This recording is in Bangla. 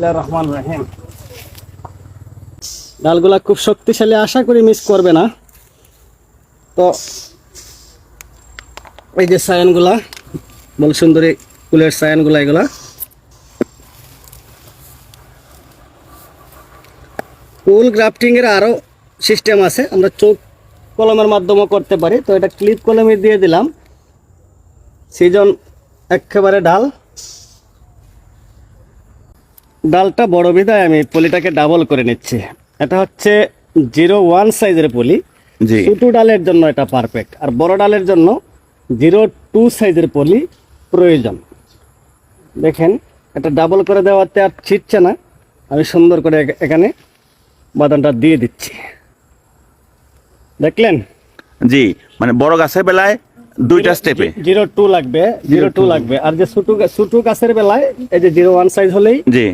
বিসমিল্লাহির রহমানির রহিম। ডালগুলা খুব শক্তিশালী, আশা করি মিস করবে না। তো এই যে সায়ানগুলা, বল সুন্দরী ফুলের সায়ানগুলা, এগুলা ফুল গ্রাফটিং এর আরো সিস্টেম আছে, আমরা চোখ কলমের মাধ্যমে করতে পারি। তো এটা ক্লিপ কলমে দিয়ে দিলাম। সিজন একেবারে ডালটা বড় বিধায় আমি পলিটাকে ডাবল করে নিচ্ছি। এটা হচ্ছে 01 সাইজের পলি। জি, ছোট ডালের জন্য এটা পারফেক্ট, আর বড় ডালের জন্য 02 সাইজের পলি প্রয়োজন। দেখেন এটা ডাবল করে দেওয়াতে আর ছিটছে না। আমি সুন্দর করে এখানে বাদামটা দিয়ে দিচ্ছি, দেখলেন? জি, মানে বড় গাছের বেলায় দুইটা স্টেপে 02 লাগবে, 02 লাগবে। আর যে ছোট গাছের বেলায় এই যে 01 সাইজ হলেই জি